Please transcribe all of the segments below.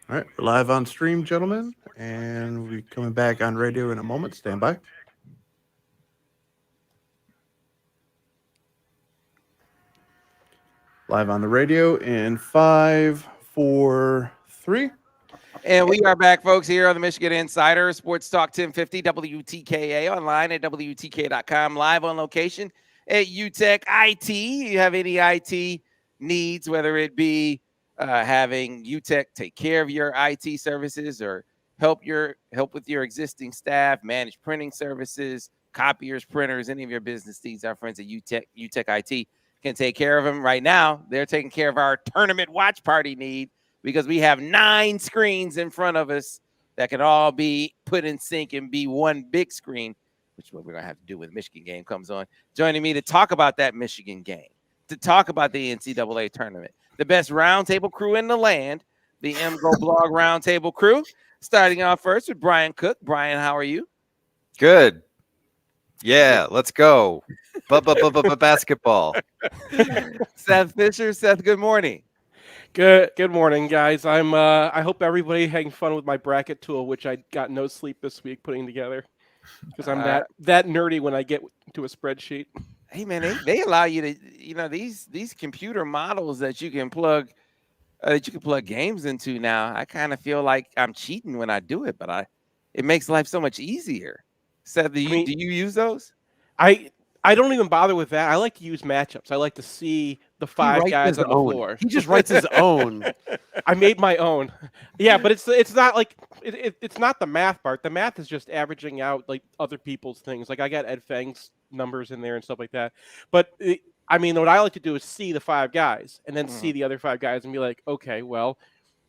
All right, we're live on stream, gentlemen, and we'll be coming back on radio in a moment. Stand by. Live on the radio in 5, 4, 3. And we are back, folks, here on the Michigan Insider Sports Talk 1050 WTKA, online at WTK.com, live on location at UTech IT. You have any IT needs, whether it be having UTech take care of your IT services or help with your existing staff, manage printing services, copiers, printers, any of your business needs, our friends at UTech IT can take care of them. Right now, they're taking care of our tournament watch party need, because we have 9 screens in front of us that can all be put in sync and be one big screen, which is what we're going to have to do when the Michigan game comes on. Joining me to talk about that Michigan game, to talk about the NCAA tournament, the best roundtable crew in the land, the MGoBlog Roundtable crew. Starting off first with Brian Cook. Brian, how are you? Good. Yeah, let's go. Basketball. Seth FIsher. Seth, good morning. Good morning, guys. I hope everybody having fun with my bracket tool, which I got no sleep this week putting together, because I'm that nerdy when I get to a spreadsheet. Hey man, they allow you to, these computer models that you can plug games into now. I kind of feel like I'm cheating when I do it, but it makes life so much easier. Seth, do you use those? I don't even bother with that. I like to use matchups. I like to see the 5 guys on the floor. He just writes his own. I made my own. Yeah, but it's not like it's not the math part. The math is just averaging out like other people's things. Like I got Ed Fang's numbers in there and stuff like that. But what I like to do is see the 5 guys and then see the other 5 guys and be like, okay, well,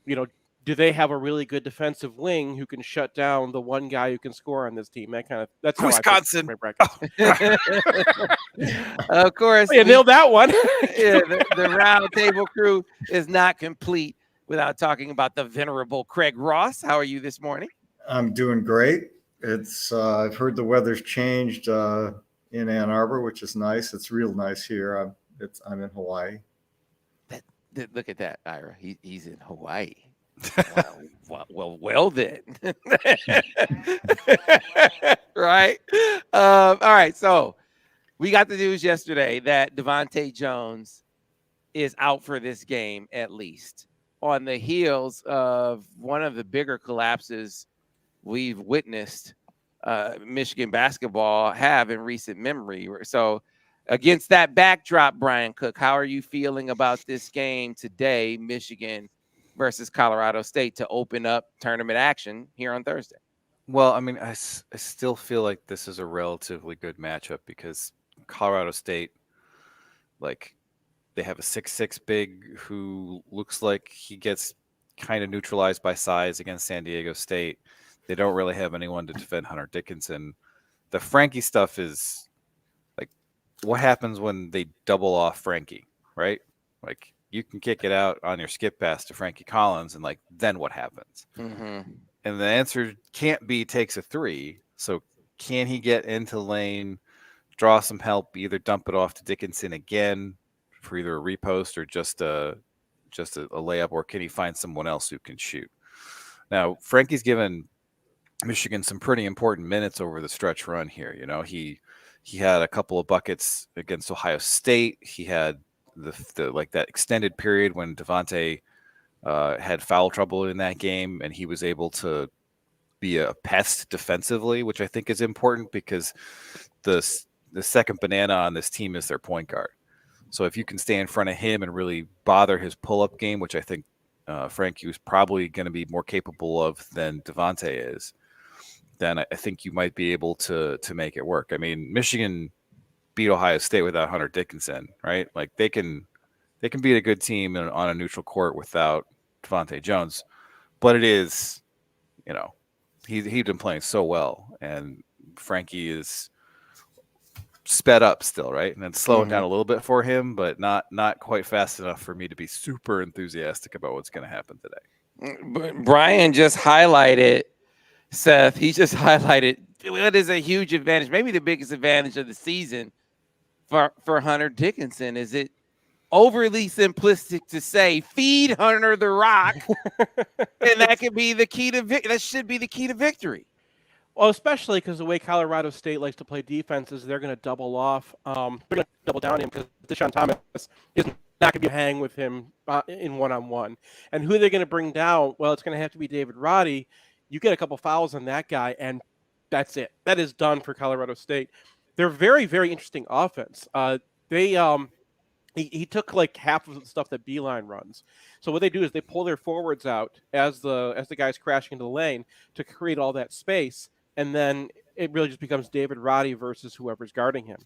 do they have a really good defensive wing who can shut down the one guy who can score on this team? That's how Wisconsin. I pick my bracket. Of course, you nailed that one. Yeah, the round table crew is not complete without talking about the venerable Craig Ross. How are you this morning? I'm doing great. It's I've heard the weather's changed in Ann Arbor, which is nice. It's real nice here. I'm in Hawaii. Look at that, Ira. He's in Hawaii. Well then. Right. All right. So we got the news yesterday that Devontae Jones is out for this game, at least on the heels of one of the bigger collapses we've witnessed Michigan basketball have in recent memory. So against that backdrop, Brian Cook, how are you feeling about this game today, Michigan versus Colorado State, to open up tournament action here on Thursday? Well, I still feel like this is a relatively good matchup because Colorado State, they have a 6'6" big who looks like he gets kind of neutralized by size against San Diego State. They don't really have anyone to defend Hunter Dickinson. The Frankie stuff is what happens when they double off Frankie, right? You can kick it out on your skip pass to Frankie Collins, and then what happens? Mm-hmm. And the answer can't be takes a 3. So can he get into lane, draw some help, either dump it off to Dickinson again for either a repost or just a layup, or can he find someone else who can shoot? Now, Frankie's given Michigan some pretty important minutes over the stretch run here. He had a couple of buckets against Ohio State. He had that extended period when Devontae had foul trouble in that game, and he was able to be a pest defensively, which I think is important because the second banana on this team is their point guard. So if you can stay in front of him and really bother his pull-up game, which I think Frankie was probably going to be more capable of than Devontae is, then I think you might be able to make it work. Michigan beat Ohio State without Hunter Dickinson, right? They can beat a good team on a neutral court without Devontae Jones, but it is, he's been playing so well, and Frankie is sped up still, right? And it's slowing down a little bit for him, but not quite fast enough for me to be super enthusiastic about what's going to happen today. But Brian just highlighted, Seth, he just highlighted what is a huge advantage, maybe the biggest advantage of the season for Hunter Dickinson. Is it overly simplistic to say feed Hunter the rock, and that could be the key to that should be the key to victory. Well, especially because the way Colorado State likes to play defense is they're going to double off. They're going to double down him because Deshaun Thomas is not going to be hang with him in one-on-one. And who they're going to bring down? Well, it's going to have to be David Roddy. You get a couple fouls on that guy, and that's it. That is done for Colorado State. They're very, very interesting offense. He took like half of the stuff that Beeline runs. So what they do is they pull their forwards out as the guys crashing into the lane to create all that space. And then it really just becomes David Roddy versus whoever's guarding him.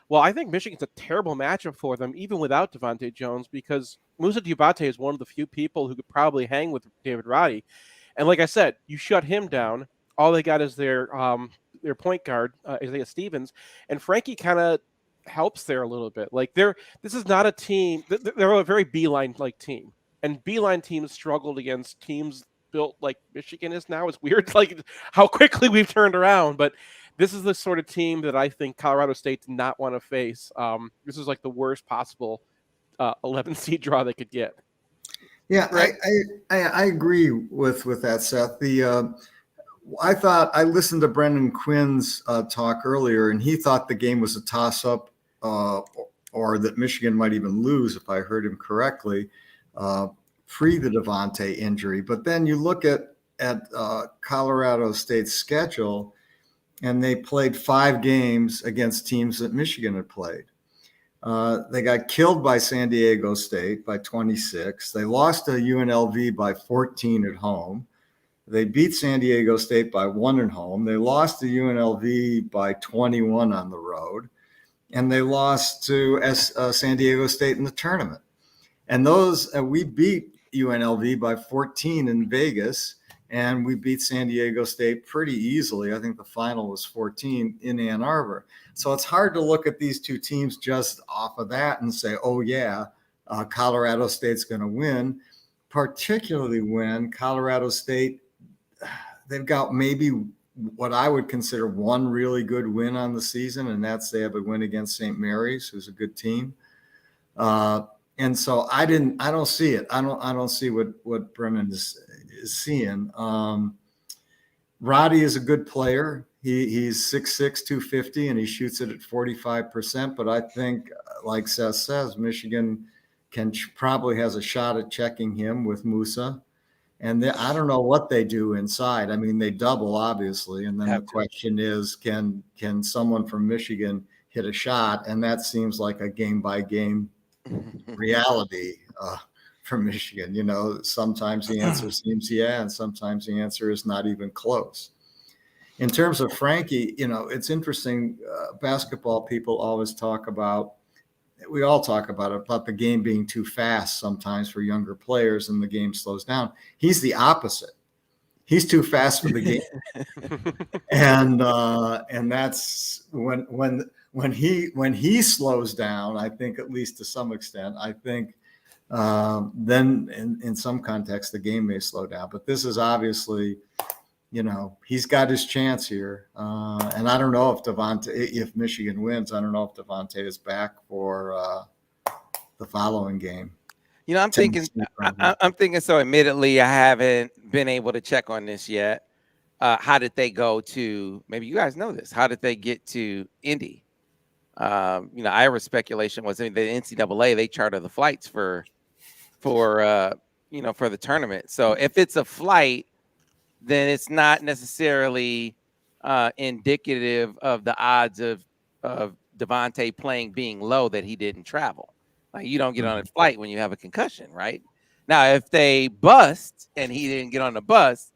Well, I think Michigan's a terrible matchup for them, even without Devontae Jones, because Musa Diabate is one of the few people who could probably hang with David Roddy. And like I said, you shut him down. All they got is their point guard, Isaiah Stevens, and Frankie kind of helps there a little bit. Like this is not a team. They're a very Beeline-like team, and Beeline teams struggled against teams built like Michigan is now. It's weird, like how quickly we've turned around. But this is the sort of team that I think Colorado State did not want to face. This is like the worst possible 11 seed draw they could get. Yeah, Right. I agree with that, Seth. I thought I listened to Brendan Quinn's talk earlier, and he thought the game was a toss-up, or that Michigan might even lose, if I heard him correctly, pre the Devontae injury. But then you look at Colorado State's schedule, and they played 5 games against teams that Michigan had played. They got killed by San Diego State by 26. They lost to UNLV by 14 at home. They beat San Diego State by 1 at home. They lost to UNLV by 21 on the road. And they lost to San Diego State in the tournament. And those we beat UNLV by 14 in Vegas, and we beat San Diego State pretty easily. I think the final was 14 in Ann Arbor. So it's hard to look at these two teams just off of that and say, oh, yeah, Colorado State's going to win, particularly when Colorado State, they've got maybe what I would consider one really good win on the season, and that's they have a win against St. Mary's, who's a good team. And so I don't see it. I don't see what Brennan is seeing. Roddy is a good player. He's 6'6", 250, and he shoots it at 45%. But I think, like Seth says, Michigan probably has a shot at checking him with Musa. And I don't know what they do inside. I mean, they double, obviously. And then the question is, can someone from Michigan hit a shot? And that seems like a game-by-game reality for Michigan. You know, sometimes the answer seems yeah, and sometimes the answer is not even close. In terms of Frankie, you know, it's interesting. Basketball people always talk about, we all talk about the game being too fast sometimes for younger players and the game slows down. He's the opposite. He's too fast for the game. And that's when he slows down, I think, at least to some extent, I think then in some context, the game may slow down. But this is obviously, you know, he's got his chance here. And I don't know if Michigan wins, I don't know if Devontae is back for the following game. You know, I'm thinking. So admittedly, I haven't been able to check on this yet. How did they go to? Maybe you guys know this. How did they get to Indy? You know, Ira's speculation was the NCAA, they charter the flights for the tournament. So if it's a flight, then it's not necessarily indicative of the odds of Devontae playing being low that he didn't travel. Like, you don't get on a flight when you have a concussion, right? Now, if they bust and he didn't get on the bus,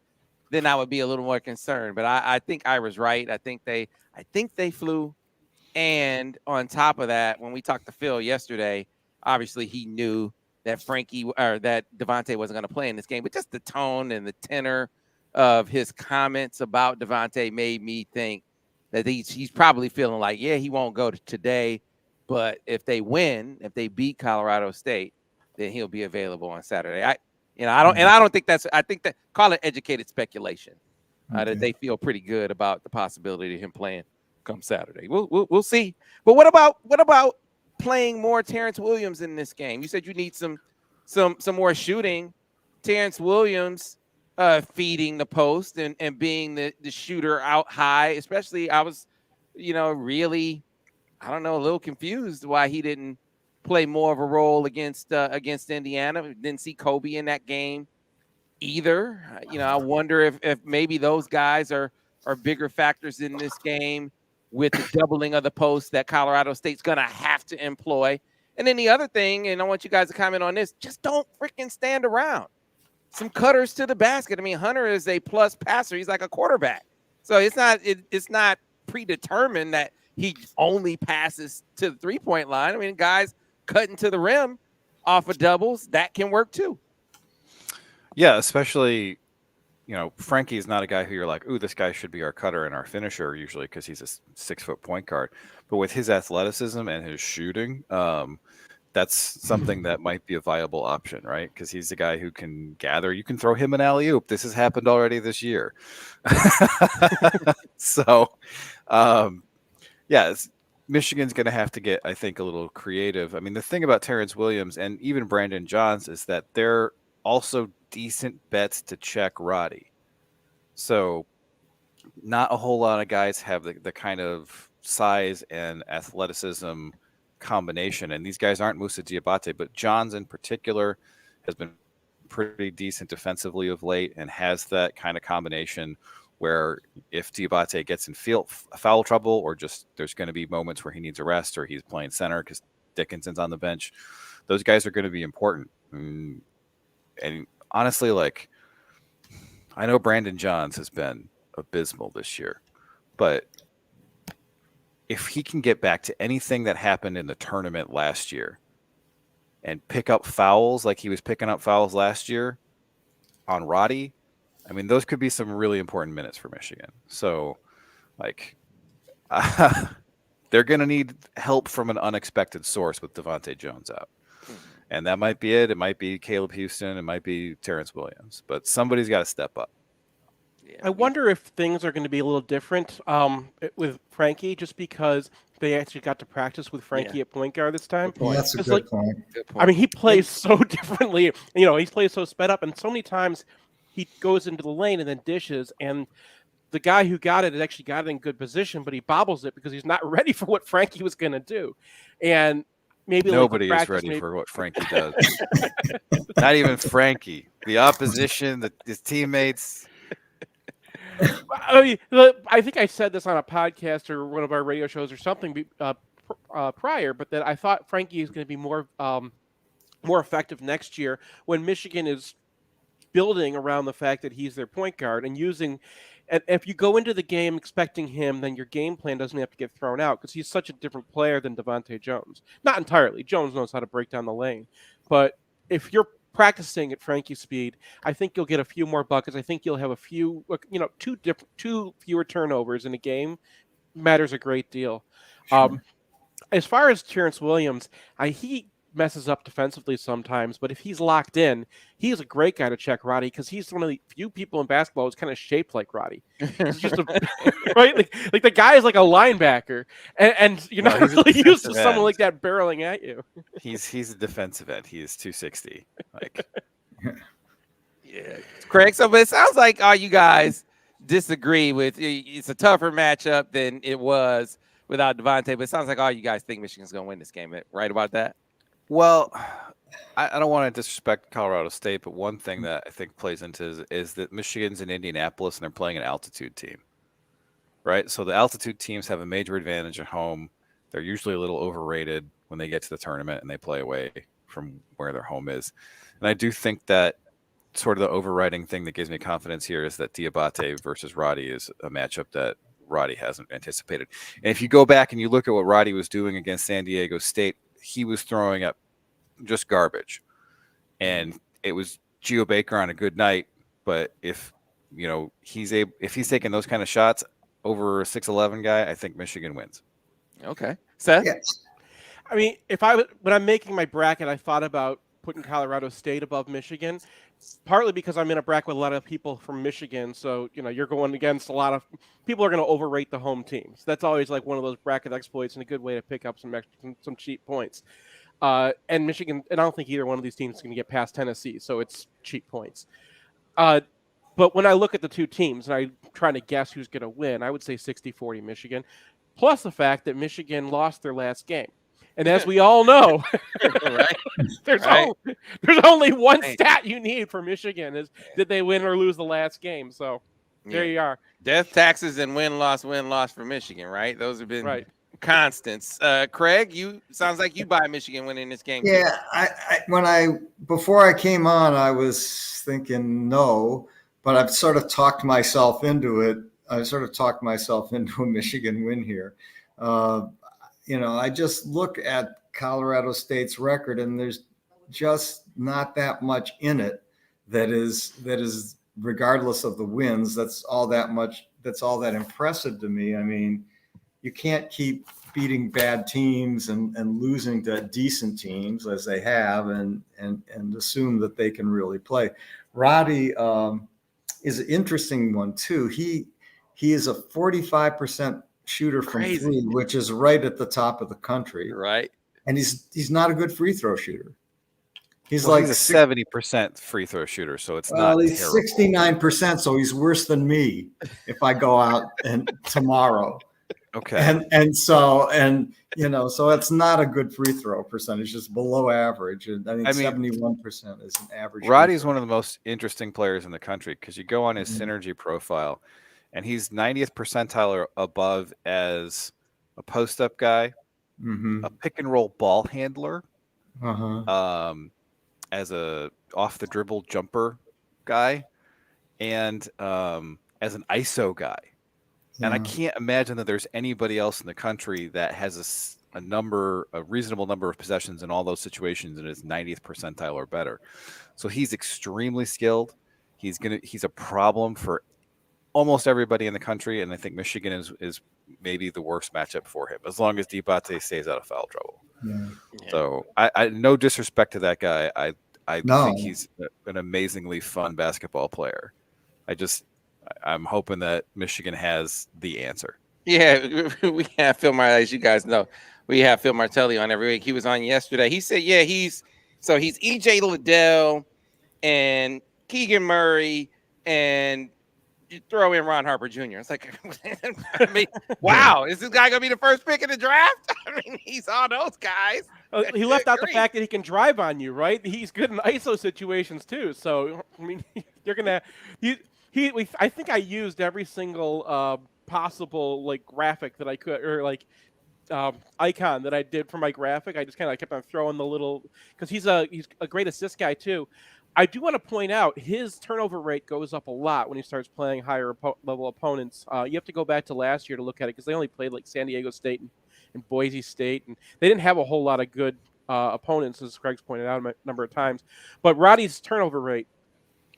then I would be a little more concerned. But I think Ira's right. I think they flew. And on top of that, when we talked to Phil yesterday, obviously he knew that that Devontae wasn't going to play in this game. But just the tone and the tenor of his comments about Devontae made me think that he's probably feeling like, yeah, he won't go today, but if they beat Colorado State, then he'll be available on Saturday. I don't think I think that, call it educated speculation, that they feel pretty good about the possibility of him playing come Saturday. We'll see. But what about playing more Terrence Williams in this game? You said you need some more shooting. Terrence Williams feeding the post and being the shooter out high, especially I was, really, I don't know, a little confused why he didn't play more of a role against Indiana. Didn't see Kobe in that game either. I wonder if maybe those guys are bigger factors in this game with the doubling of the post that Colorado State's going to have to employ. And then the other thing, and I want you guys to comment on this, just don't freaking stand around. Some cutters to the basket. I mean, Hunter is a plus passer. He's like a quarterback. So it's not predetermined that he only passes to the three-point line. I mean, guys cutting to the rim off of doubles, that can work too. Yeah, especially, Frankie is not a guy who you're like, ooh, this guy should be our cutter and our finisher usually because he's a 6-foot point guard. But with his athleticism and his shooting, that's something that might be a viable option, right? Because he's a guy who can gather. You can throw him an alley-oop. This has happened already this year. So, Michigan's going to have to get, I think, a little creative. I mean, the thing about Terrence Williams and even Brandon Johns is that they're also decent bets to check Roddy. So not a whole lot of guys have the kind of size and athleticism combination, and these guys aren't Moussa Diabate, but Johns in particular has been pretty decent defensively of late and has that kind of combination where if Diabate gets in foul trouble or just there's going to be moments where he needs a rest or he's playing center because Dickinson's on the bench, those guys are going to be important. And honestly, I know Brandon Johns has been abysmal this year, but if he can get back to anything that happened in the tournament last year and pick up fouls like he was picking up fouls last year on Roddy, I mean, those could be some really important minutes for Michigan. So, they're going to need help from an unexpected source with Devontae Jones out. And that might be it. It might be Caleb Houston. It might be Terrence Williams. But somebody's got to step up. I wonder if things are going to be a little different with Frankie, just because they actually got to practice with Frankie at point guard this time. Yeah, that's a good point. I mean, he plays so differently. He plays so sped up, and so many times he goes into the lane and then dishes, and the guy who got it actually got it in good position, but he bobbles it because he's not ready for what Frankie was going to do. And maybe nobody is ready for what Frankie does. Not even Frankie. The opposition, his teammates. I think I said this on a podcast or one of our radio shows or something prior, but that I thought Frankie is going to be more effective next year when Michigan is building around the fact that he's their point guard and using. And if you go into the game expecting him, then your game plan doesn't have to get thrown out because he's such a different player than Devontae Jones. Not entirely. Jones knows how to break down the lane, but if you're practicing at Frankie's speed, I think you'll get a few more buckets. I think you'll have a few, two fewer turnovers in a game. Matters a great deal. Sure. As far as Terrence Williams, he messes up defensively sometimes, but if he's locked in, he's a great guy to check Roddy because he's one of the few people in basketball who's kind of shaped like Roddy. He's just right, like the guy is like a linebacker, and you're not really used to someone like that barreling at you. He's a defensive end. He is 260. Yeah, Craig. So, but it sounds like all you guys disagree with. It's a tougher matchup than it was without Devontae, but it sounds like all you guys think Michigan's going to win this game. Right about that? Well, I don't want to disrespect Colorado State, but one thing that I think plays into is that Michigan's in Indianapolis and they're playing an altitude team, right? So the altitude teams have a major advantage at home. They're usually a little overrated when they get to the tournament and they play away from where their home is. And I do think that sort of the overriding thing that gives me confidence here is that Diabate versus Roddy is a matchup that Roddy hasn't anticipated. And if you go back and you look at what Roddy was doing against San Diego State, he was throwing up just garbage, and it was Geo Baker on a good night. But if he's taking those kind of shots over a 6'11" guy, I think Michigan wins. Okay, Seth. Yes. I mean, when I'm making my bracket, I thought about putting Colorado State above Michigan, partly because I'm in a bracket with a lot of people from Michigan. So, you're going against a lot of people are going to overrate the home teams. That's always like one of those bracket exploits and a good way to pick up some cheap points. And Michigan, and I don't think either one of these teams is going to get past Tennessee. So it's cheap points. But when I look at the two teams and I'm trying to guess who's going to win, I would say 60-40 Michigan, plus the fact that Michigan lost their last game. And as we all know, Right. there's only one stat you need for Michigan is did they win or lose the last game. So there you are. Death, taxes, and win-loss for Michigan, right? Those have been constants. Craig, sounds like you buy Michigan winning this game. Yeah, before I came on, I was thinking no, but I've sort of talked myself into it. I sort of talked myself into a Michigan win here. I just look at Colorado State's record, and there's just not that much in it that is regardless of the wins. That's all that impressive to me. I mean, you can't keep beating bad teams and losing to decent teams as they have and assume that they can really play. Roddy is an interesting one too. He is a 45% shooter from three, which is right at the top of the country. Right. And he's not a good free throw shooter. He's he's a 70% free throw shooter, so it's not he's terrible. 69%, so he's worse than me if I go out tomorrow. Okay. So it's not a good free throw percentage. It's below average. And I think 71% is an average. Roddy's one of the most interesting players in the country because you go on his synergy profile and he's 90th percentile or above as a post-up guy, a pick and roll ball handler, as a off the dribble jumper guy, and as an ISO guy. And I can't imagine that there's anybody else in the country that has a reasonable number of possessions in all those situations and is 90th percentile or better. So he's extremely skilled. He's a problem for almost everybody in the country, and I think Michigan is maybe the worst matchup for him as long as Diabate stays out of foul trouble. Yeah. So I no disrespect to that guy. I think he's an amazingly fun basketball player. I'm hoping that Michigan has the answer. Yeah, we have Phil Martelli, as you guys know. We have Phil Martelli on every week. He was on yesterday. He said, he's EJ Liddell and Keegan Murray, and you throw in Ron Harper Jr. It's like, wow, is this guy going to be the first pick in the draft? I mean, he's all those guys. He left out the fact that he can drive on you, right? He's good in ISO situations too. So, I mean, you're going to I think I used every single possible graphic that I could, or icon that I did for my graphic. I just kind of kept on throwing the little, because he's a great assist guy too. I do want to point out his turnover rate goes up a lot when he starts playing higher level opponents. You have to go back to last year to look at it because they only played San Diego State and Boise State, and they didn't have a whole lot of good opponents, as Craig's pointed out a number of times. But Roddy's turnover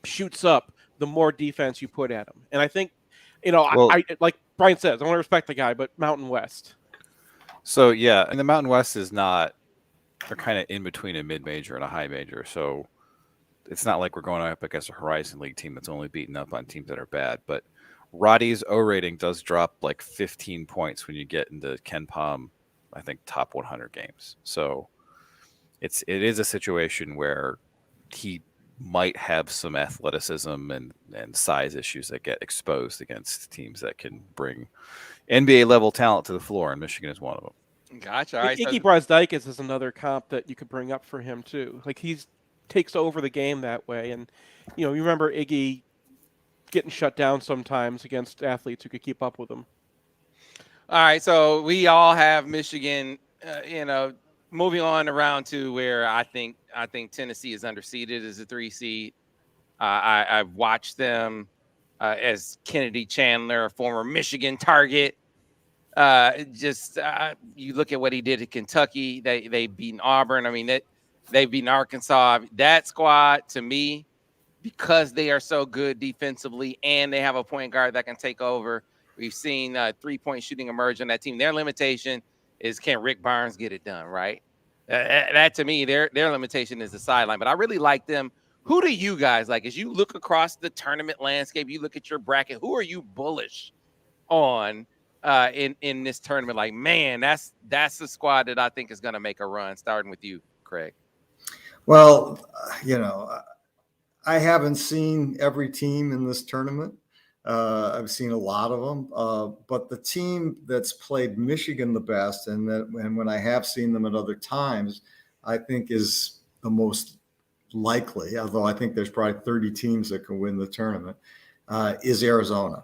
shoots up the more defense you put at him. And I think, I like Brian says, I want to respect the guy, but Mountain West. So, yeah, and the Mountain West is not, they're kind of in between a mid-major and a high major. So it's not like we're going up against a Horizon League team that's only beaten up on teams that are bad. But Roddy's O rating does drop 15 points when you get into Ken Pom, I think, top 100 games. So it is a situation where he might have some athleticism and size issues that get exposed against teams that can bring NBA level talent to the floor, and Michigan is one of them. Gotcha. All right, Iggy Brazdeikis is another comp that you could bring up for him too. He takes over the game that way, and you remember Iggy getting shut down sometimes against athletes who could keep up with him. All right, so we all have Michigan. Moving on to round 2, where I think Tennessee is underseeded as a 3 seed. I've watched them as Kennedy Chandler, a former Michigan target. You look at what he did at Kentucky. They've beaten Auburn. I mean, they've beaten Arkansas. That squad, to me, because they are so good defensively and they have a point guard that can take over. We've seen 3-point shooting emerge on that team. Their limitation is, can Rick Barnes get it done, right? That to me, their limitation is the sideline. But I really like them. Who do you guys like? As you look across the tournament landscape, you look at your bracket. Who are you bullish on in this tournament? Like, man, that's the squad that I think is going to make a run. Starting with you, Craig. Well, I haven't seen every team in this tournament. I've seen a lot of them, but the team that's played Michigan the best, and when I have seen them at other times, I think is the most likely, although I think there's probably 30 teams that can win the tournament, is Arizona.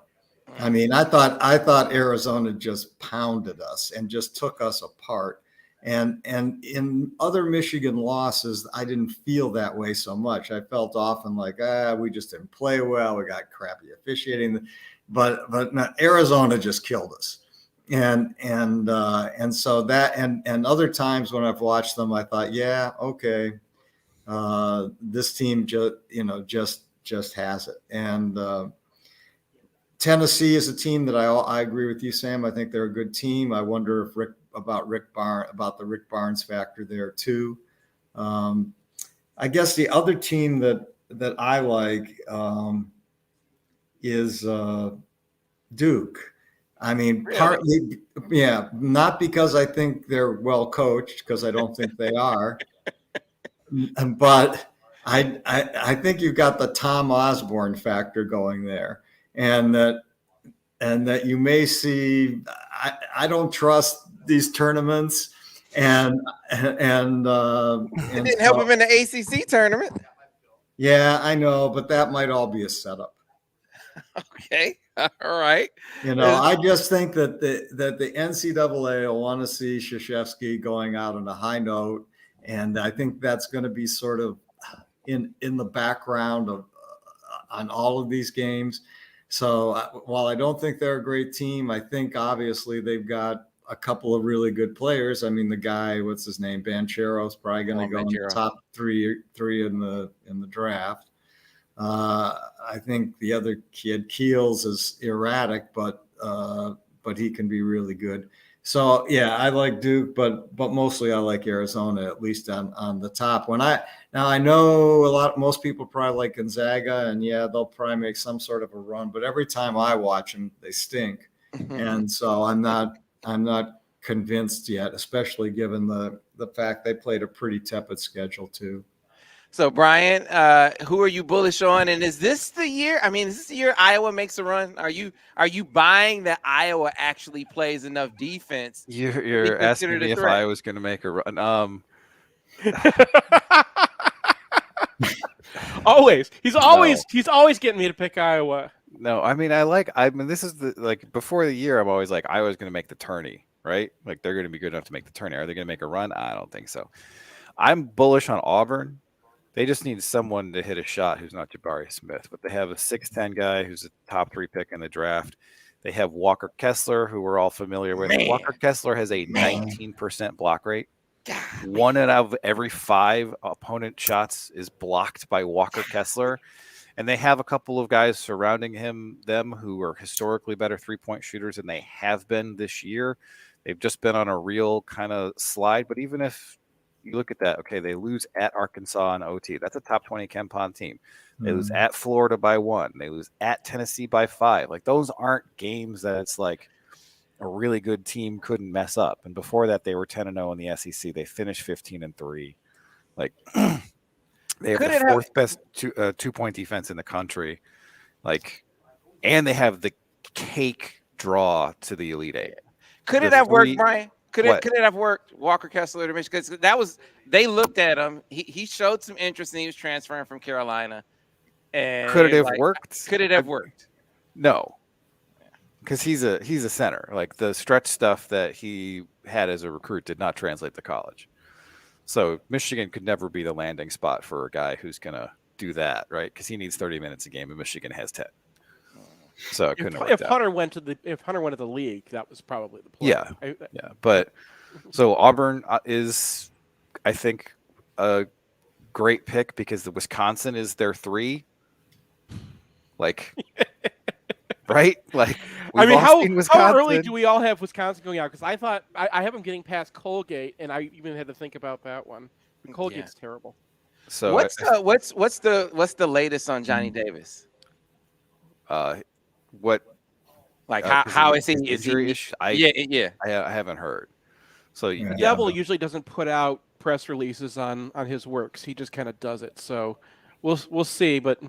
I mean, I thought Arizona just pounded us and just took us apart. And in other Michigan losses, I didn't feel that way so much. I felt often like, we just didn't play well. We got crappy officiating, but Arizona just killed us. And so that, and other times when I've watched them, I thought, yeah, okay, this team just has it. And Tennessee is a team that I agree with you, Sam. I think they're a good team. I wonder if about the Rick Barnes factor there too. I guess the other team that I like is Duke. I mean, Really? partly, yeah, not because I think they're well coached, because I don't think they are, but I think you've got the Tom Osborne factor going there, and that you may see. I don't trust these tournaments, and It didn't help him in the ACC tournament. Yeah, I know, but that might all be a setup. Okay, all right. I just think that the NCAA will want to see Krzyzewski going out on a high note, and I think that's going to be sort of in the background of on all of these games. So while I don't think they're a great team, I think obviously they've got a couple of really good players. I mean, the guy, what's his name, Banchero's probably going to go in the top three in the draft. I think the other kid, Keels, is erratic, but he can be really good. So yeah, I like Duke, but mostly I like Arizona, at least on the top. I know most people probably like Gonzaga, and yeah, they'll probably make some sort of a run, but every time I watch them, they stink. And so I'm not convinced yet, especially given the fact they played a pretty tepid schedule too. So Brian, who are you bullish on? And is this the year? I mean, is this the year Iowa makes a run? Are you buying that Iowa actually plays enough defense? You're asking me if I was going to make a run. Always. He's always getting me to pick Iowa. No, I mean, this is before the year, I'm always like, Iowa's going to make the tourney, right? Like, they're going to be good enough to make the tourney. Are they going to make a run? I don't think so. I'm bullish on Auburn. They just need someone to hit a shot who's not Jabari Smith, but they have a 6'10" guy who's a top 3 pick in the draft. They have Walker Kessler, who we're all familiar with. Walker Kessler has a 19% block rate. One out of every 5 opponent shots is blocked by Walker Kessler. And they have a couple of guys surrounding them who are historically better 3-point shooters than they have been this year. They've just been on a real kind of slide. But even if you look at that, okay, they lose at Arkansas and OT. That's a top 20 KenPom team. They lose at Florida by 1. They lose at Tennessee by 5. Like, those aren't games that it's like a really good team couldn't mess up. And before that, they were 10-0 in the SEC. They finished 15-3. Like, they have the 4th best 2-point defense in the country. Like, and they have the cake draw to the Elite Eight. Could it have worked, Brian? Could it have worked, Walker Kessler to Michigan? Because they looked at him. He showed some interest, and he was transferring from Carolina. And could it have worked? Could it have worked? No, because he's a center. Like, the stretch stuff that he had as a recruit did not translate to college. So Michigan could never be the landing spot for a guy who's gonna do that, right? Because he needs 30 minutes a game, and Michigan has 10. So it couldn't have worked if Hunter went to the league, that was probably the play. Yeah. But so Auburn is, I think, a great pick because the Wisconsin is their 3. Like, right? Like, I mean, all how seen early Wisconsin. do we all have Wisconsin going out? Because I thought I have them getting past Colgate, and I even had to think about that one. Colgate's terrible. So what's the latest on Johnny Davis? what? Like 'Cause how of is he? his Is he? injury issue? Yeah. I haven't heard. So Yeah. Devil usually doesn't put out press releases on his works. He just kind of does it. So we'll see. But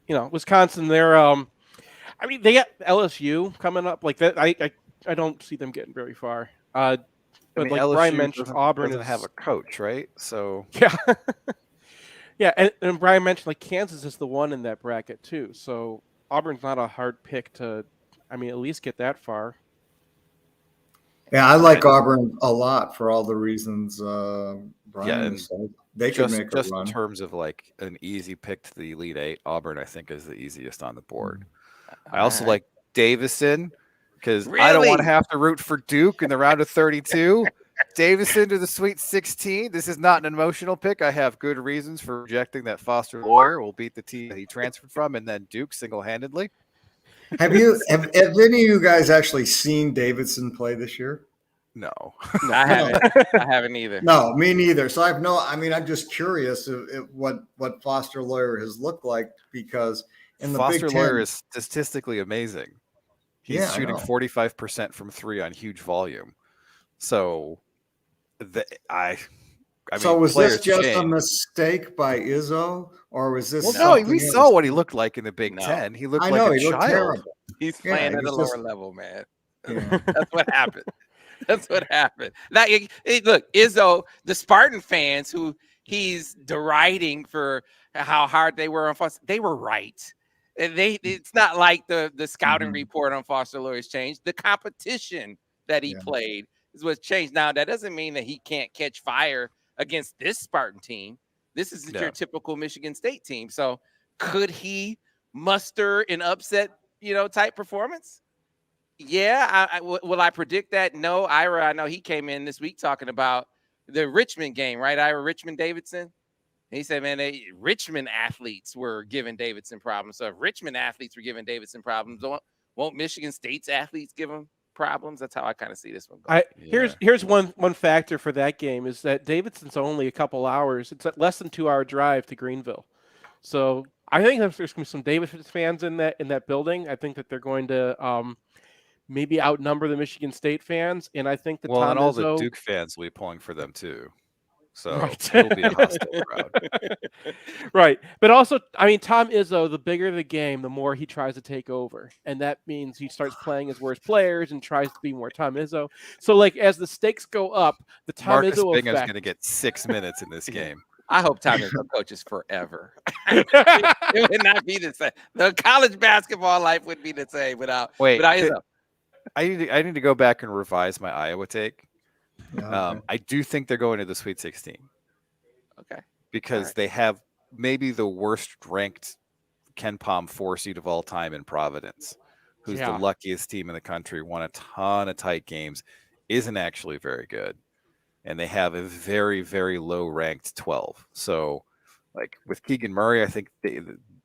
Wisconsin, they're I mean, they got LSU coming up like that. I don't see them getting very far. But I mean, like LSU Brian mentioned, Auburn doesn't have a coach, right? So yeah. Yeah, and Brian mentioned like Kansas is the one in that bracket too. So Auburn's not a hard pick to, at least get that far. Yeah, I like Auburn a lot for all the reasons Brian and was saying. They could make a just run. in terms of like an easy pick to the Elite Eight, Auburn I think is the easiest on the board. I also like Davidson because I don't want to have to root for Duke in the round of 32. Davidson to the Sweet 16. This is not an emotional pick. I have good reasons for rejecting that Foster Lawyer will beat the team that he transferred from, and then Duke single-handedly. Have any of you guys actually seen Davidson play this year? No. I haven't. I haven't either. No, me neither. So I'm just curious what Foster Lawyer has looked like, because in the Foster Big Ten, Lawyer is statistically amazing. He's Yeah, I shooting know. 45% from three on huge volume. So so was players this just change. a mistake by Izzo, or was this? Well, no, something we else? saw what he looked like in the Big No. Ten. He looked I like know a he looked child. He's terrible. Yeah, playing he at a was lower just- level, man. Yeah. That's what happened. That's what happened. Look, Izzo, the Spartan fans who he's deriding for how hard they were on Foster, they were right. It's not like the scouting report on Foster Lawyer's changed. The competition that he played is what's changed. Now, that doesn't mean that he can't catch fire against this Spartan team. This is your typical Michigan State team. So could he muster an upset, type performance? Yeah. Will I predict that? No. Ira, I know he came in this week talking about the Richmond game, right? Ira Richmond Davidson. He said, man, Richmond athletes were giving Davidson problems. So if Richmond athletes were giving Davidson problems, won't Michigan State's athletes give them problems? That's how I kind of see this one going. Here's one factor for that game is that Davidson's only a couple hours. It's a less than 2 hour drive to Greenville. So I think there's going to be some Davidson fans in that building. I think that they're going to maybe outnumber the Michigan State fans, and I think that Tom and all Izzo, the Duke fans will be pulling for them too. So Right. it'll be a hostile crowd. Right. But also, Tom Izzo, the bigger the game, the more he tries to take over. And that means he starts playing his worst players and tries to be more Tom Izzo. So, like, as the stakes go up, the Tom Marcus Izzo Bingham's effect. going to get 6 minutes in this game. I hope Tom Izzo coaches forever. It would not be the same. The college basketball life would be the same without Izzo. I need to go back and revise my Iowa take. Yeah, okay. I do think they're going to the Sweet 16. Okay. Because they have maybe the worst ranked Ken Pom 4 seed of all time in Providence, who's the luckiest team in the country, won a ton of tight games, isn't actually very good. And they have a very, very low ranked 12. So, like with Keegan Murray, I think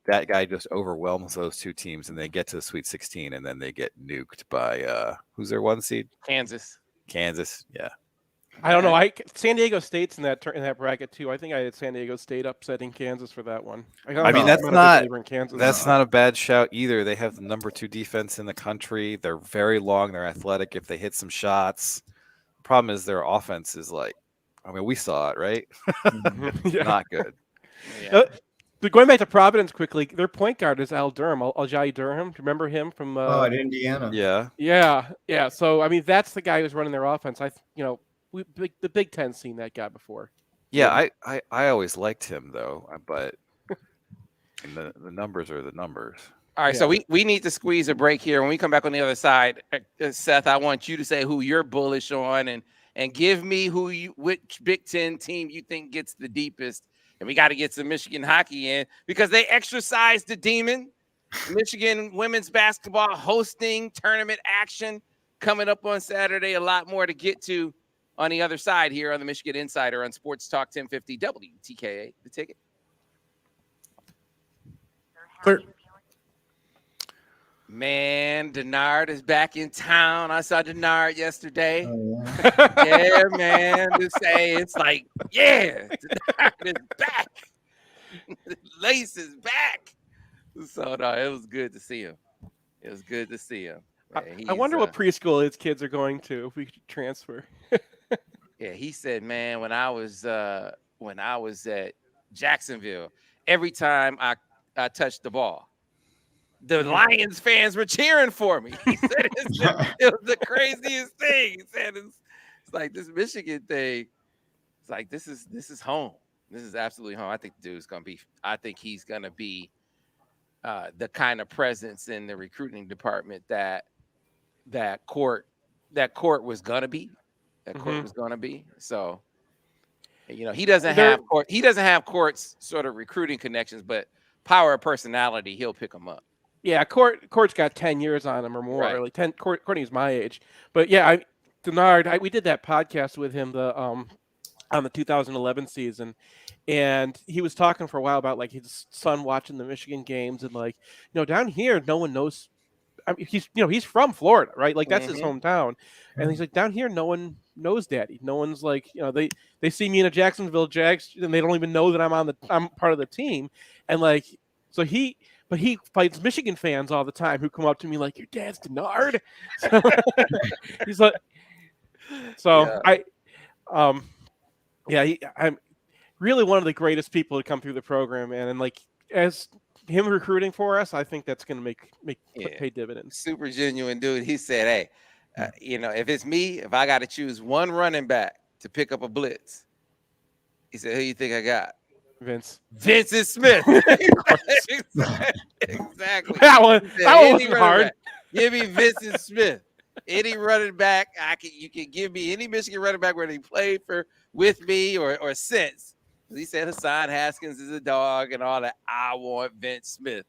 that guy just overwhelms those two teams, and they get to the Sweet 16, and then they get nuked by who's their one seed? Kansas. Yeah. I don't know. San Diego State's in that bracket too. I think I had San Diego State upsetting Kansas for that one. That's not a bad shout either. They have the number 2 defense in the country. They're very long. They're athletic. If they hit some shots, the problem is their offense is we saw it, right? Not good. Yeah. Going back to Providence quickly, their point guard is Al Durham, Aljai Durham. Do you remember him from? At Indiana. Yeah. So that's the guy who's running their offense. The Big Ten's seen that guy before. Yeah, I always liked him though, but the numbers are the numbers. All right, so we need to squeeze a break here. When we come back on the other side, Seth, I want you to say who you're bullish on and give me which Big Ten team you think gets the deepest. And we got to get some Michigan hockey in because they exercised the demon. Michigan women's basketball hosting tournament action coming up on Saturday. A lot more to get to on the other side here on the Michigan Insider on Sports Talk 1050 WTKA. The Ticket. Clear. Man, Denard is back in town. I saw Denard yesterday. Oh, yeah. Yeah, man. It's like, yeah, Denard is back. Lace is back. So no, it was good to see him. It was good to see him. Man, I wonder what preschool his kids are going to if we could transfer. Yeah, he said, man, when I was at Jacksonville, every time I touched the ball, the Lions fans were cheering for me. He said it was the craziest thing. He said it's like this Michigan thing. It's like this is home. This is absolutely home. I think the dude's gonna be. I think he's gonna be the kind of presence in the recruiting department that Court was gonna be. That Court was gonna be. So, he doesn't have Court's sort of recruiting connections, but power of personality, he'll pick them up. Yeah, Court's got 10 years on him or more. Right. Like 10. Courtney's my age, but yeah, Denard. We did that podcast with him on the 2011 season, and he was talking for a while about like his son watching the Michigan games and like down here no one knows. I mean, he's from Florida, right? Like that's his hometown, and he's like down here no one knows Daddy. No one's like they see me in a Jacksonville Jags and they don't even know that I'm part of the team, and like so he. But he fights Michigan fans all the time who come up to me like, your dad's Denard. He's like, so yeah. I'm really one of the greatest people to come through the program, man. And like, as him recruiting for us, I think that's going to pay dividends. Super genuine dude. He said, hey, if it's me, if I got to choose one running back to pick up a blitz, he said, who you think I got? Vincent Smith. Exactly. That one wasn't hard. Give me Vincent Smith. Any running back, you can give me any Michigan running back whether he played with me or since. He said Hassan Haskins is a dog and all that. I want Vince Smith.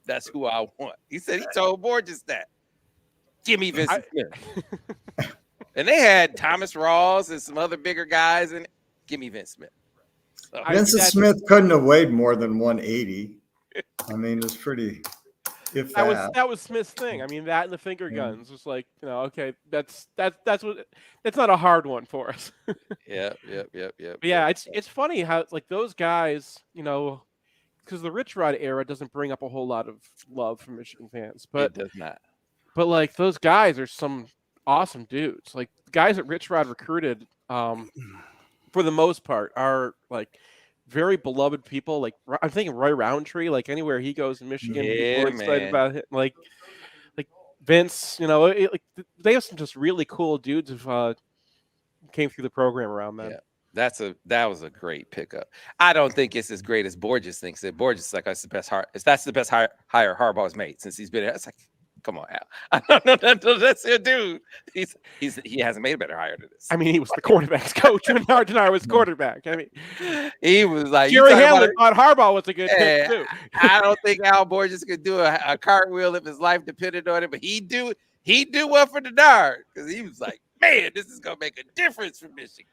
That's who I want. He said he told Borges that. Give me Vincent Smith. And they had Thomas Rawls and some other bigger guys, and give me Vince Smith. So, Vincent Smith couldn't have weighed more than 180. I mean, it's pretty. If that was Smith's thing. I mean, that and the finger guns was like, okay, that's not a hard one for us. Yep. Yeah, it's funny how like those guys, because the Rich Rod era doesn't bring up a whole lot of love from Michigan fans, but it does not. But like those guys are some awesome dudes. Like the guys that Rich Rod recruited, for the most part, are like very beloved people. Like I'm thinking Roy Roundtree. Like anywhere he goes in Michigan, people are excited about it. Like Vince. They have some just really cool dudes who came through the program around then. Yeah, that was a great pickup. I don't think it's as great as Borges thinks it. Borges is like that's the best hire Harbaugh's made since he's been there. It's like, come on, Al. I don't know. That's your dude. He hasn't made a better hire than this. I mean, he was the quarterback's coach when Denard was quarterback. I mean, he was like Jerry Hamlin thought Harbaugh was a good pick too. I don't think Al Borges could do a cartwheel if his life depended on it, but he'd do one for Denard because he was like, man, this is gonna make a difference for Michigan.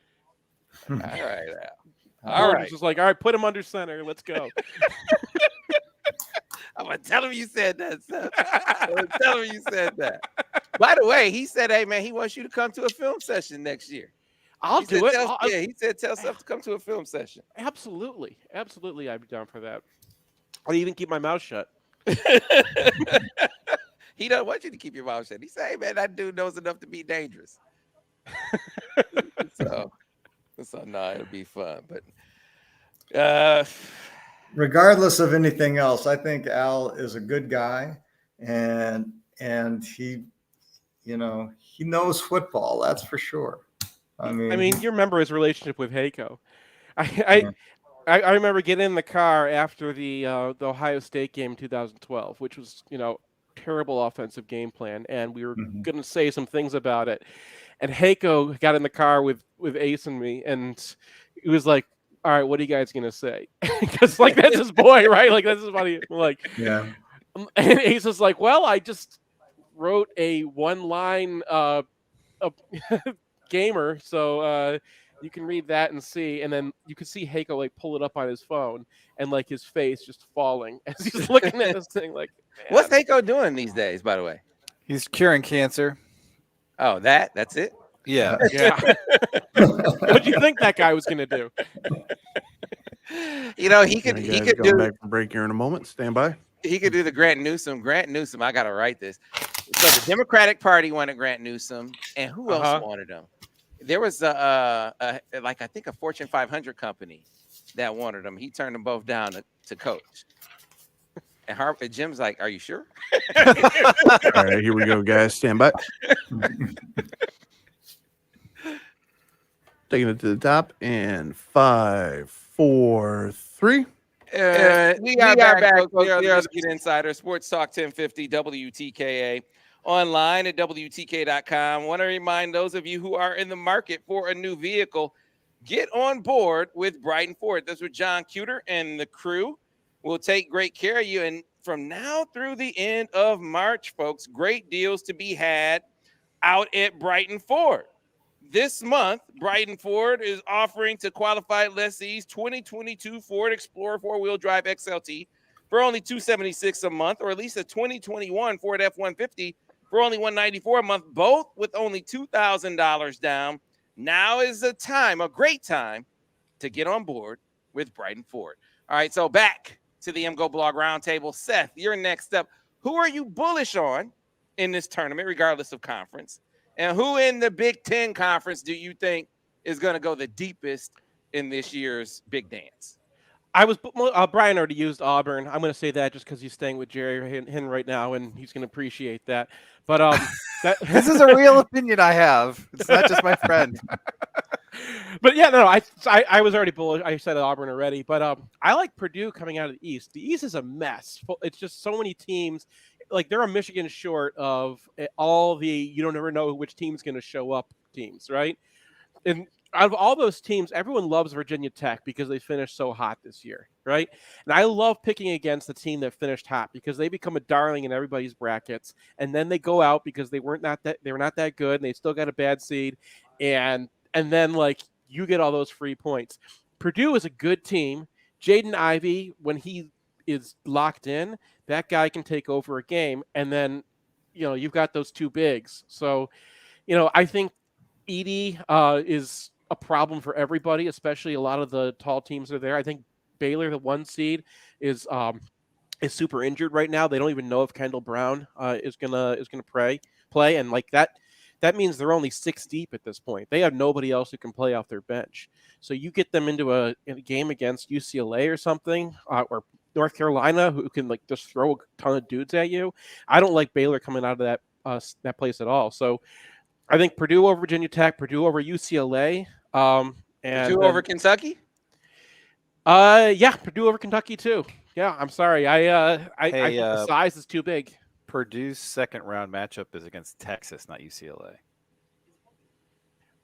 All right, Al. All right. Was like, all right, put him under center. Let's go. I'm gonna tell him you said that, Seth. I'm gonna tell him you said that. By the way, he said, "Hey man, he wants you to come to a film session next year." I'll do it. He said, "Tell Seth to come to a film session." Absolutely, I'd be down for that. I'll even keep my mouth shut. He doesn't want you to keep your mouth shut. He said, "Hey man, that dude knows enough to be dangerous." So no, it'll be fun. But regardless of anything else, I think Al is a good guy, and he, he knows football. That's for sure. I mean, you remember his relationship with Heiko. I remember getting in the car after the Ohio State game in 2012, which was terrible offensive game plan, and we were going to say some things about it. And Heiko got in the car with Ace and me, and he was like, all right, what are you guys going to say? Because, like, that's his boy, right? Like, that's his buddy. Like, yeah. And Ace was like, well, I just wrote a one-line gamer, so you can read that and see. And then you could see Heiko, like, pull it up on his phone, and, like, his face just falling as he's looking at this thing, like, What's Heiko doing these days, by the way? He's curing cancer. Oh, that's it? Yeah. Yeah. What do you think that guy was going to do? You know, he could Going do back from break here in a moment. Stand by. he could do the Grant Newsom. Grant Newsom, I gotta write this. So the Democratic Party wanted Grant Newsom, and who else wanted him? There was a like I think a Fortune 500 company that wanted him. He turned them both down to coach. And Jim's like, "Are you sure?" All right, here we go, guys. Stand by. Taking it to the top, and 5, 4, 3. We are back, folks. We are the Michigan Insider, Sports Talk 1050 WTKA, online at WTK.com. Want to remind those of you who are in the market for a new vehicle, get on board with Brighton Ford. That's with John Cuter and the crew will take great care of you. And from now through the end of March, folks, great deals to be had out at Brighton Ford. This month, Brighton Ford is offering to qualified lessees 2022 Ford Explorer 4-wheel drive XLT for only $276 a month, or at least a 2021 Ford F-150 for only $194 a month, both with only $2,000 down. Now is a great time to get on board with Brighton Ford. All right, so back to the MGoBlog Roundtable. Seth, you're next up. Who are you bullish on in this tournament, regardless of conference? And who in the Big Ten Conference do you think is going to go the deepest in this year's Big Dance? Brian already used Auburn. I'm going to say that just because he's staying with Jerry Hin right now, and he's going to appreciate that. But This is a real opinion I have. It's not just my friend. But yeah, no, I was already bullish. I said Auburn already, but I like Purdue coming out of the East. The East is a mess. It's just so many teams. Like they're a Michigan short of all the you don't ever know which team's going to show up teams, right? And out of all those teams, everyone loves Virginia Tech because they finished so hot this year, right? And I love picking against the team that finished hot because they become a darling in everybody's brackets, and then they go out because they were not that good, and they still got a bad seed, and then like you get all those free points. Purdue is a good team. Jaden Ivey, when he is locked in, that guy can take over a game, and then you've got those two bigs. So I think Edey is a problem for everybody, especially a lot of the tall teams are there. I think Baylor, the 1 seed, is super injured right now. They don't even know if Kendall Brown is gonna play, and like that means they're only 6 deep at this point. They have nobody else who can play off their bench. So you get them into a game against UCLA or something, or North Carolina, who can like just throw a ton of dudes at you. I don't like Baylor coming out of that place at all. So I think Purdue over Virginia Tech, Purdue over UCLA, and Purdue over Kentucky. Yeah, Purdue over Kentucky too. Yeah, I'm sorry. I think the size is too big. Purdue's second round matchup is against Texas, not UCLA.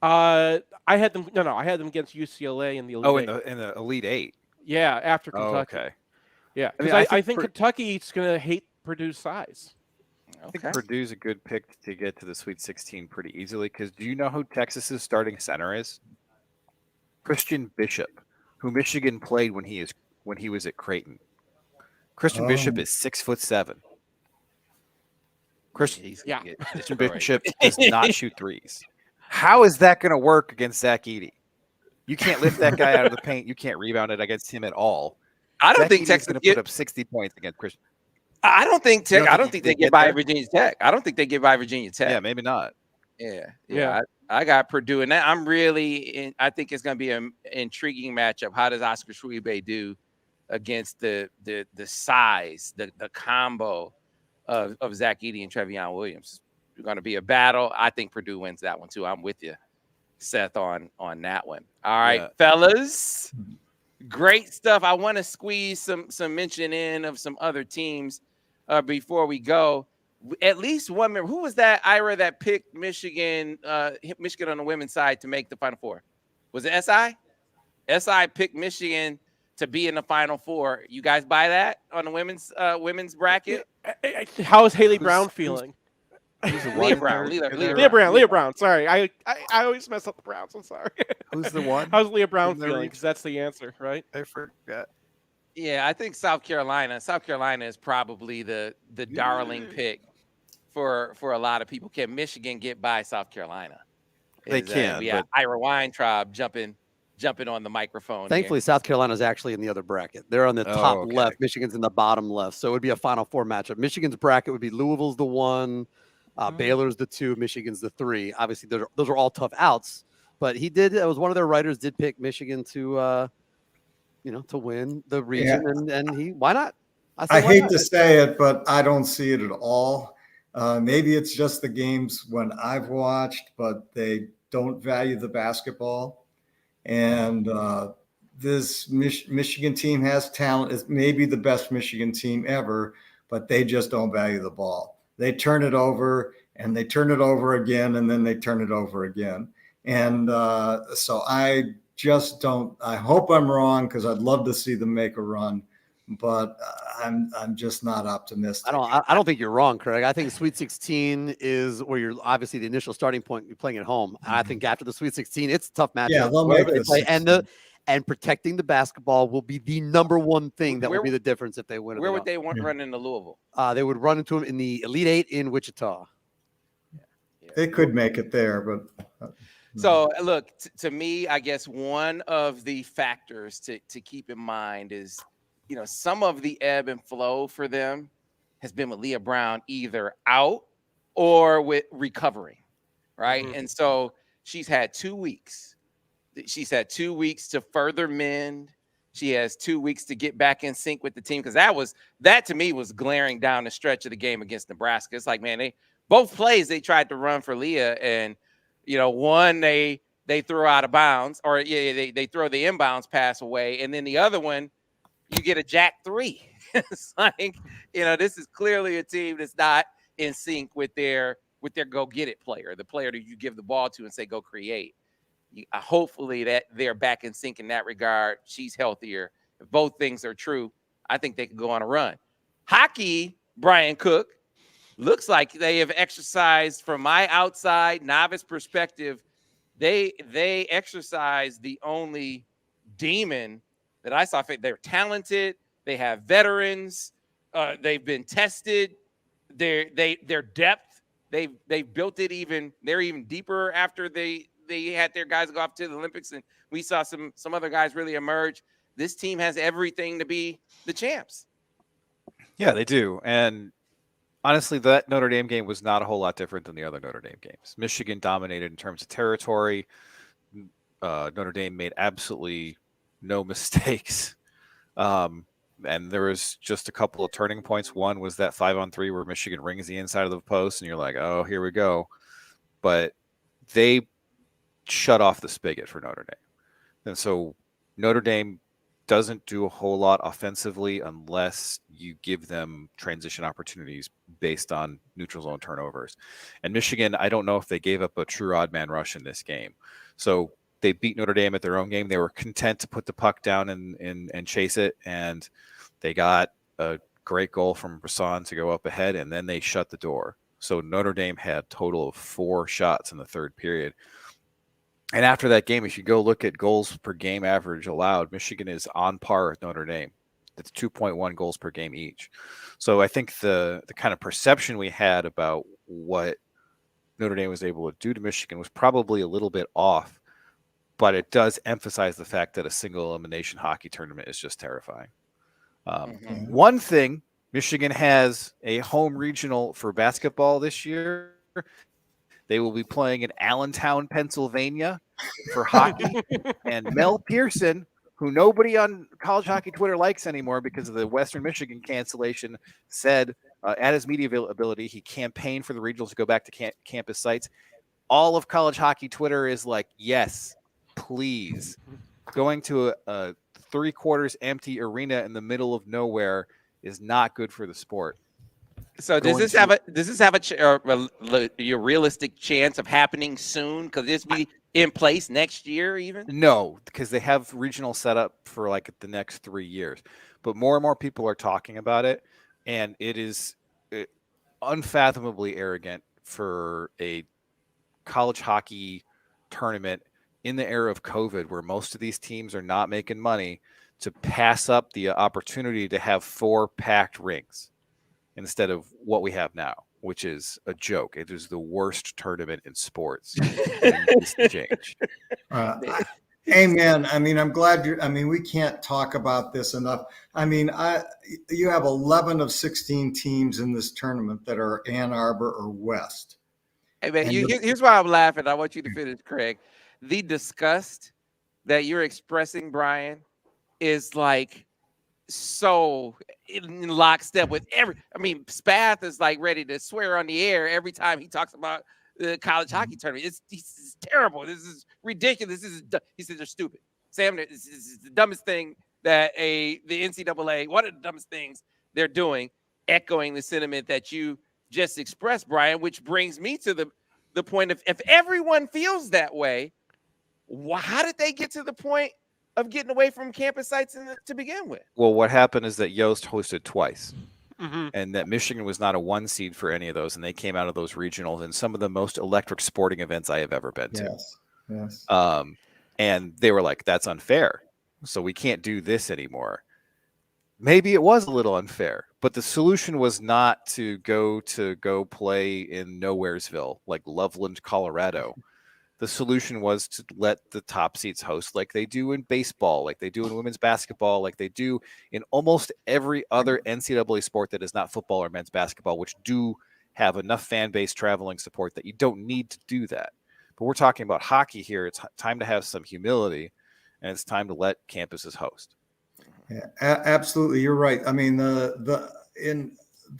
I had them against UCLA in the Elite Eight. in the Elite Eight. Yeah, after Kentucky. Oh, okay. Yeah, because I think Kentucky's going to hate Purdue's size. I think Purdue's a good pick to get to the Sweet 16 pretty easily, because do you know who Texas's starting center is? Christian Bishop, who Michigan played when he was at Creighton. Christian Bishop is 6'7". Christian Bishop does not shoot threes. How is that going to work against Zach Edey? You can't lift that guy out of the paint. You can't rebound it against him at all. I don't think Texas is going to put up 60 points against Christian. I don't think they get by Virginia Tech. I don't think they get by Virginia Tech. Yeah, maybe not. Yeah. I got Purdue, and I'm really I think it's going to be an intriguing matchup. How does Oscar Schwebe do against the size, the combo of Zach Edey and Trevion Williams? It's going to be a battle. I think Purdue wins that one too. I'm with you, Seth, on that one. All right, fellas. Great stuff. I want to squeeze some mention in of some other teams before we go. At least one member. Who was that, Ira, that picked Michigan on the women's side to make the Final Four? Was it SI? SI picked Michigan to be in the Final Four. You guys buy that on the women's bracket? How is Haley Brown feeling? Leah Brown. Sorry, I always mess up the Browns. I'm sorry. Who's the one? How's Leah Brown feeling? Because that's the answer, right? I forgot. Yeah, I think South Carolina is probably the darling pick for a lot of people. Can Michigan get by South Carolina? They can, We have but Ira Weintraub jumping on the microphone. Thankfully, South Carolina's actually in the other bracket. They're on the top okay. left. Michigan's in the bottom left. So it would be a Final Four matchup. Michigan's bracket would be Louisville's the 1, Baylor's the 2, Michigan's the 3. Obviously, those are all tough outs. But he did. It was one of their writers did pick Michigan to, to win the region, and he why not? I hate to say it, but I don't see it at all. Maybe it's just the games when I've watched, but they don't value the basketball. And this Michigan team has talent. It's maybe the best Michigan team ever, but they just don't value the ball. They turn it over, and they turn it over again, and then they turn it over again. And so I just don't. I hope I'm wrong, because I'd love to see them make a run, but I'm just not optimistic. I don't think you're wrong, Craig. I think Sweet 16 is where you're obviously the initial starting point. You're playing at home. And I think after the Sweet 16, it's a tough matchup. Yeah, they'll make they this play. And protecting the basketball will be the number one thing that will be the difference if they win. Where would they run into Louisville? They would run into them in the Elite 8 in Wichita. They could make it there, but so look, to me, I guess one of the factors to keep in mind is, some of the ebb and flow for them has been with Leah Brown either out or with recovering, right? Mm-hmm. And so she's had 2 weeks. She's had 2 weeks to further mend. She has 2 weeks to get back in sync with the team, because that to me was glaring down the stretch of the game against Nebraska. It's like, man, both plays they tried to run for Leah, and one they throw out of bounds, or they throw the inbounds pass away, and then the other one you get a jack 3. It's like, this is clearly a team that's not in sync with their go get it player, the player that you give the ball to and say go create. Hopefully that they're back in sync in that regard. She's healthier. If both things are true, I think they could go on a run. Hockey, Brian Cook, looks like they have exercised, from my outside novice perspective, they exercise the only demon that I saw. They're talented. They have veterans. They've been tested. Their depth. They've built it even. They're even deeper after they had their guys go off to the Olympics, and we saw some other guys really emerge. This team has everything to be the champs. Yeah, they do. And honestly, that Notre Dame game was not a whole lot different than the other Notre Dame games. Michigan dominated in terms of territory. Notre Dame made absolutely no mistakes. And there was just a couple of turning points. One was that 5-on-3 where Michigan rings the inside of the post, and you're like, oh, here we go. But they shut off the spigot for Notre Dame. And so Notre Dame doesn't do a whole lot offensively unless you give them transition opportunities based on neutral zone turnovers. And Michigan, I don't know if they gave up a true odd man rush in this game. So they beat Notre Dame at their own game. They were content to put the puck down and chase it. And they got a great goal from Brisson to go up ahead, and then they shut the door. So Notre Dame had a total of 4 shots in the third period. And after that game, if you go look at goals per game average allowed, Michigan is on par with Notre Dame. It's 2.1 goals per game each. So I think the kind of perception we had about what Notre Dame was able to do to Michigan was probably a little bit off, but it does emphasize the fact that a single elimination hockey tournament is just terrifying. One thing, Michigan has a home regional for basketball this year. They will be playing in Allentown, Pennsylvania for hockey. And Mel Pearson, who nobody on college hockey Twitter likes anymore because of the Western Michigan cancellation, said at his media availability, he campaigned for the regionals to go back to campus sites. All of college hockey Twitter is like, yes, please. Going to a 3/4 empty arena in the middle of nowhere is not good for the sport. So does this have a realistic chance of happening soon? Could this be in place next year even? No, because they have regional set up for like the next 3 years. But more and more people are talking about it, and it is unfathomably arrogant for a college hockey tournament in the era of COVID, where most of these teams are not making money, to pass up the opportunity to have 4 packed rings instead of what we have now, which is a joke. It is the worst tournament in sports. It needs to change. Amen. I mean, I'm glad we can't talk about this enough. I mean, you have 11 of 16 teams in this tournament that are Ann Arbor or West. Hey, man, here's why I'm laughing. I want you to finish, Craig. The disgust that you're expressing, Brian, is like so in lockstep with Spath is like ready to swear on the air every time he talks about the college hockey tournament. It's terrible. This is ridiculous. He says they're stupid. Sam, this is the dumbest thing that the NCAA, one of the dumbest things they're doing, echoing the sentiment that you just expressed, Brian, which brings me to the point of, if everyone feels that way, how did they get to the point of getting away from campus sites to begin with? Well, what happened is that Yost hosted twice. And that Michigan was not a 1 seed for any of those, and they came out of those regionals in some of the most electric sporting events I have ever been to. Yes. And they were like, that's unfair, so we can't do this anymore. Maybe it was a little unfair, but the solution was not to go play in Nowheresville, like Loveland, Colorado. The solution was to let the top seeds host like they do in baseball, like they do in women's basketball, like they do in almost every other NCAA sport that is not football or men's basketball, which do have enough fan base traveling support that you don't need to do that. But we're talking about hockey here. It's time to have some humility, and it's time to let campuses host. Yeah, absolutely. You're right. I mean, the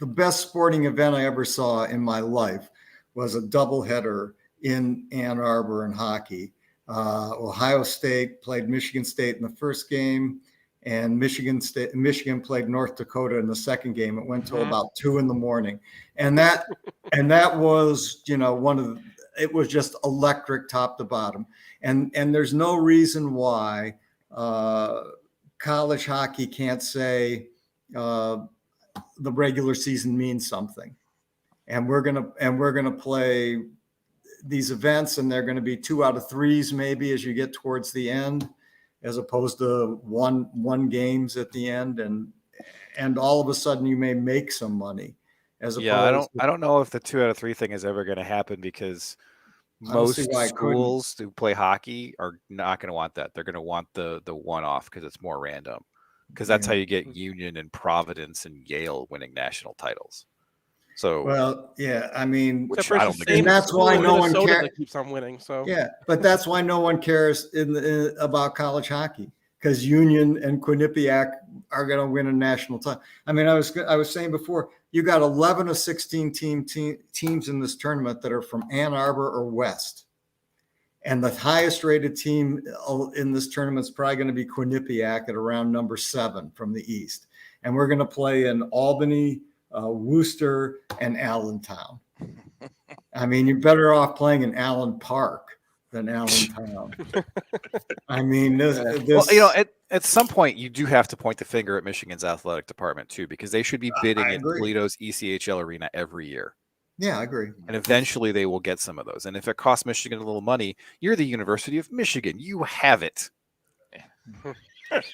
best sporting event I ever saw in my life was a doubleheader in Ann Arbor in hockey. Ohio State played Michigan State in the first game, and Michigan played North Dakota in the second game. It went till about 2 a.m. And that was, it was just electric top to bottom. And there's no reason why college hockey can't say the regular season means something. And we're gonna play these events, and they're going to be 2 out of 3s maybe as you get towards the end, as opposed to one games at the end, and all of a sudden you may make some money. I don't know if the 2 out of 3 thing is ever going to happen, because most schools who play hockey are not going to want that. They're going to want the one-off because it's more random. Because that's how you get Union and Providence and Yale winning national titles. So, well, yeah, I mean, which I don't think, and that's why no one cares. That keeps on winning. So yeah, but that's why no one cares about college hockey, because Union and Quinnipiac are going to win a national title. I mean, I was saying before, you got 11 of 16 teams in this tournament that are from Ann Arbor or West, and the highest rated team in this tournament is probably going to be Quinnipiac at around number 7 from the East, and we're going to play in Albany, Worcester, and Allentown. I mean, you're better off playing in Allen Park than Allentown. I mean, well, at some point you do have to point the finger at Michigan's athletic department too, because they should be bidding at Toledo's ECHL arena every year. Yeah, I agree. And eventually they will get some of those. And if it costs Michigan a little money, you're the University of Michigan. You have it.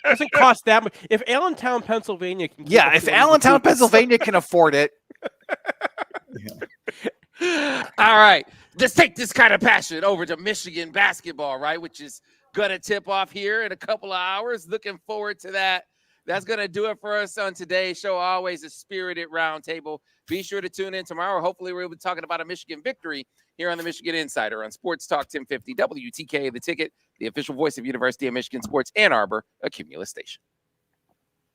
Doesn't cost that much. If Allentown, Pennsylvania can if Allentown, Pennsylvania can afford it. All right. Let's take this kind of passion over to Michigan basketball, right? Which is going to tip off here in a couple of hours. Looking forward to that. That's going to do it for us on today's show. Always a spirited roundtable. Be sure to tune in tomorrow. Hopefully, we'll be talking about a Michigan victory here on the Michigan Insider on Sports Talk 1050 WTK, The Ticket, the official voice of University of Michigan Sports Ann Arbor, a Cumulus station.